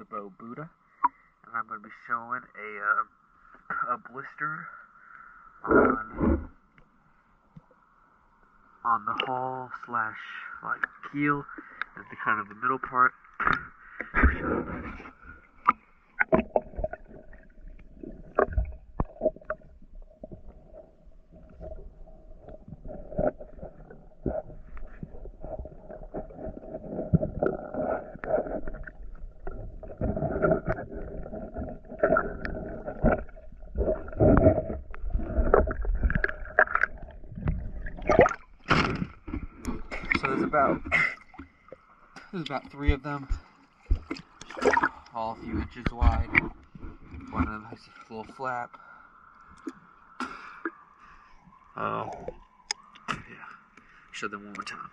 turbo Booda, and I'm going to be showing a blister on the hull slash like keel, and the kind of the middle part. So there's about 3 of them, all a few inches wide. One of them has a little flap. Yeah, show them one more time.